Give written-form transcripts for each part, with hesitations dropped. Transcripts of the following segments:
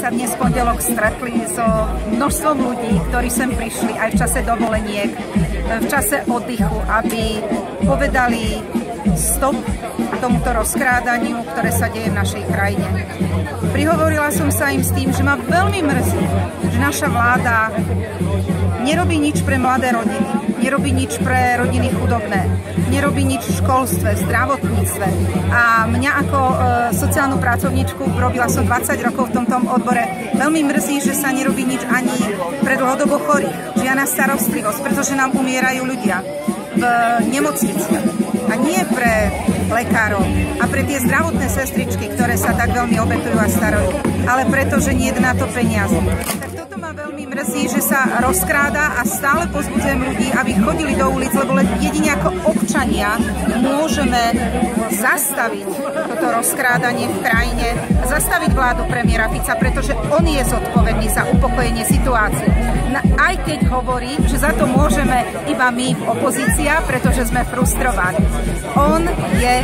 sa dnes v pondelok stretli so množstvom ľudí, ktorí sem prišli aj v čase dovoleniek, v čase oddychu, aby povedali stop tomuto rozkrádaniu, ktoré sa deje v našej krajine. Prihovorila som sa im s tým, že ma veľmi mrzí, že naša vláda nerobí nič pre mladé rodiny, nerobí nič pre rodiny chudobné, nerobí nič v školstve, v zdravotníctve. A mňa ako sociálnu pracovníčku, robila som 20 rokov v tomto odbore, veľmi mrzí, že sa nerobí nič ani pre dlhodobo chorých, žiadna starostlivosť, pretože nám umierajú ľudia v nemocniciach. A nie pre lekárov a pre tie zdravotné sestričky, ktoré sa tak veľmi obetujú a starajú, ale preto, že nie je na to peniaze. Tak toto ma veľmi mrzí, že sa rozkráda a stále pozbudzujem ľudí, aby chodili do ulic, lebo jedine ako občania môžeme zastaviť toto rozkrádanie v krajine, zastaviť vládu premiéra Fica, pretože on je zodpovedný za upokojenie situácie. Aj keď hovorí, že za to môžeme iba my, opozícia, pretože sme frustrovaní. On je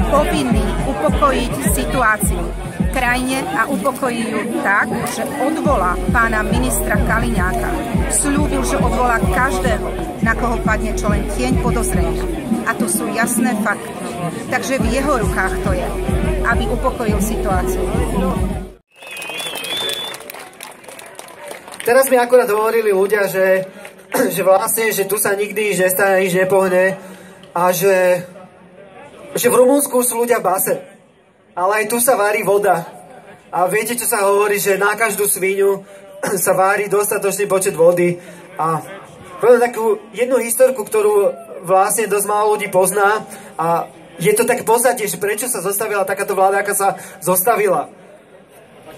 povinný upokojiť situáciu v krajine a upokojí ju tak, že odvolá pána ministra Kaliňáka. Sľúbil, že odvolá každého, na koho padne čo len tieň podozrenia. A to sú jasné fakty. Takže v jeho rukách to je, aby upokojil situáciu. Teraz mi akorát hovorili ľudia, že vlastne, že tu sa nikdy nič nestane, nič nepohne a že v Rumunsku sú ľudia v base. Ale aj tu sa varí voda. A viete, čo sa hovorí, že na každú sviňu sa vári dostatočný počet vody. A poviem takú jednu historku, ktorú vlastne dosť málo ľudí pozná. A je to tak v podstate, že prečo sa zostavila takáto vláda, aká sa zostavila.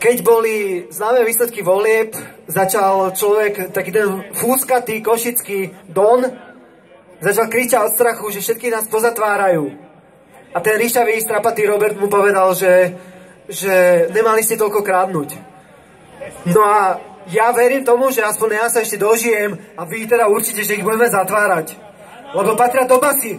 Keď boli známe výsledky volieb, začal človek, taký ten fúskatý košický Don, začal kričať od strachu, že všetky nás pozatvárajú. A ten ríšavý, strapatý Robert mu povedal, že nemali ste toľko krádnuť. No a ja verím tomu, že aspoň ja sa ešte dožijem a vy teda určite, že ich budeme zatvárať. Lebo patria do basy.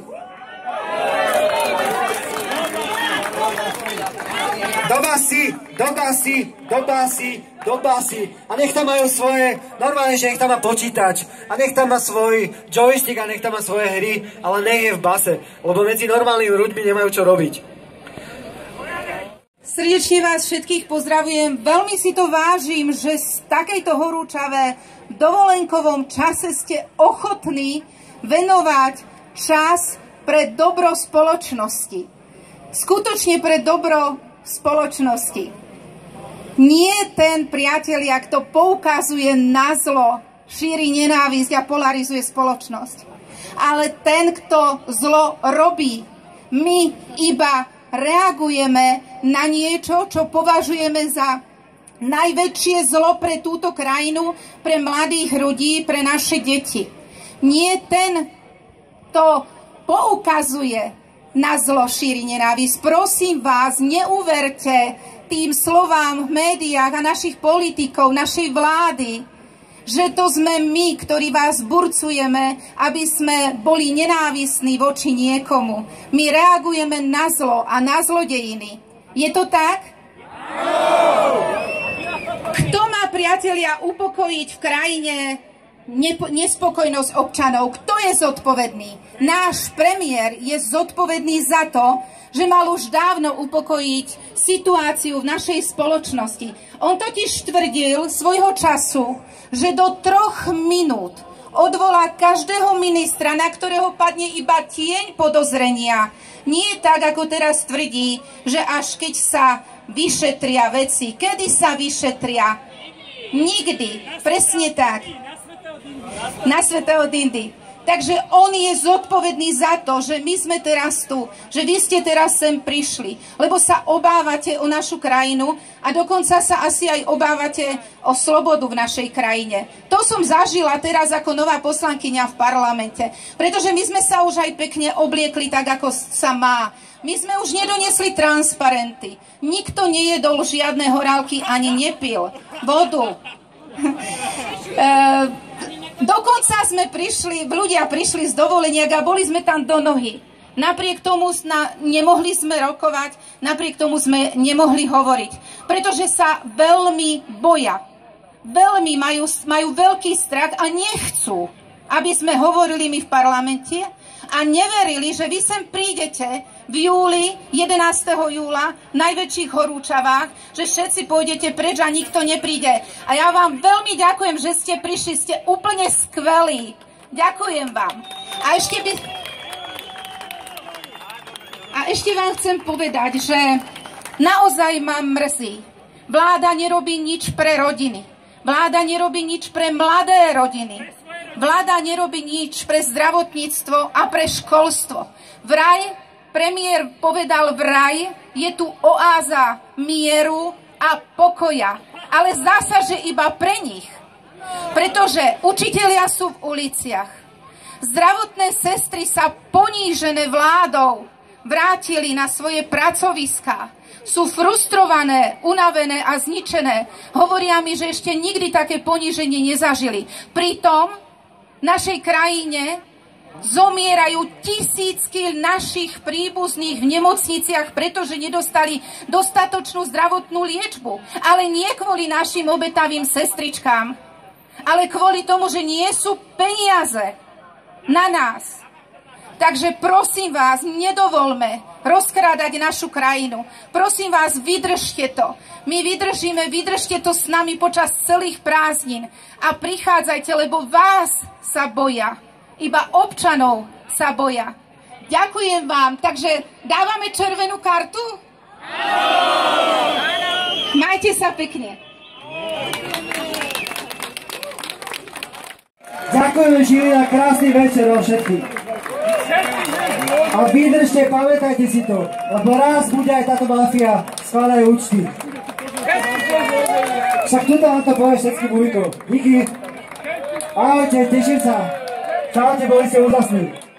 Do basy, do basy, do basy, do basy. A nech tam majú svoje, normálne, že nech tam má počítač. A nech tam má svoj joystick a nech tam má svoje hry, ale nech je v base. Lebo medzi normálnymi ľuďmi nemajú čo robiť. Srdečne vás všetkých pozdravujem. Veľmi si to vážim, že v takejto horúčavé dovolenkovom čase ste ochotní venovať čas pre dobro spoločnosti. Skutočne pre dobro spoločnosti. Nie ten, priatelia, kto poukazuje na zlo, šíri nenávisť a polarizuje spoločnosť. Ale ten, kto zlo robí. My iba reagujeme na niečo, čo považujeme za najväčšie zlo pre túto krajinu, pre mladých ľudí, pre naše deti. Nie ten, kto poukazuje na zlo, šíri nenávisť. Prosím vás, neuverte tým slovám v médiách a našich politikov, našej vlády, že to sme my, ktorí vás burcujeme, aby sme boli nenávistní voči niekomu. My reagujeme na zlo a na zlodejiny. Je to tak? Kto má, priatelia, upokojiť v krajine nespokojnosť občanov? Kto je zodpovedný? Náš premiér je zodpovedný za to, že mal už dávno upokojiť situáciu v našej spoločnosti. On totiž tvrdil svojho času, že do 3 minút odvolá každého ministra, na ktorého padne iba tieň podozrenia. Nie tak, ako teraz tvrdí, že až keď sa vyšetria veci. Kedy sa vyšetria? Nikdy. Presne tak. Na svätého Dindy. Takže on je zodpovedný za to, že my sme teraz tu, že vy ste teraz sem prišli, lebo sa obávate o našu krajinu a dokonca sa asi aj obávate o slobodu v našej krajine. To som zažila teraz ako nová poslankyňa v parlamente, pretože my sme sa už aj pekne obliekli tak, ako sa má. My sme už nedonesli transparenty. Nikto nejedol žiadne horálky ani nepil vodu. Dokonca sme prišli, ľudia prišli z dovoleniek a boli sme tam do nohy. Napriek tomu nemohli sme rokovať, napriek tomu sme nemohli hovoriť. Pretože sa veľmi boja. Veľmi majú veľký strach a nechcú, aby sme hovorili my v parlamente a neverili, že vy sem prídete v júli, 11. júla, v najväčších horúčavách, že všetci pôjdete preč a nikto nepríde. A ja vám veľmi ďakujem, že ste prišli, ste úplne skvelí. Ďakujem vám. A ešte vám chcem povedať, že naozaj ma mrzí. Vláda nerobí nič pre rodiny. Vláda nerobí nič pre mladé rodiny. Vláda nerobí nič pre zdravotníctvo a pre školstvo. Premiér povedal, vraj je tu oáza mieru a pokoja. Ale zdá sa, že iba pre nich. Pretože učitelia sú v uliciach. Zdravotné sestry sa ponížené vládou vrátili na svoje pracoviská. Sú frustrované, unavené a zničené. Hovoria mi, že ešte nikdy také poníženie nezažili. Pritom v našej krajine zomierajú tisícky našich príbuzných v nemocniciach, pretože nedostali dostatočnú zdravotnú liečbu. Ale nie kvôli našim obetavým sestričkám, ale kvôli tomu, že nie sú peniaze na nás. Takže prosím vás, nedovolme rozkrádať našu krajinu. Prosím vás, vydržte to. My vydržte to s nami počas celých prázdnin. A prichádzajte, lebo vás sa boja. Iba občanov sa boja. Ďakujem vám. Takže dávame červenú kartu? Majte sa pekne. Ďakujeme, Žilina, krásny večer o všetkých. A vydržte, pamätajte si to, lebo raz bude aj táto mafia skladať účty. Však tuto vám to povie všetkým ulikom. Díky. Ahojte, teším sa. Čaute, boli ste úžasní.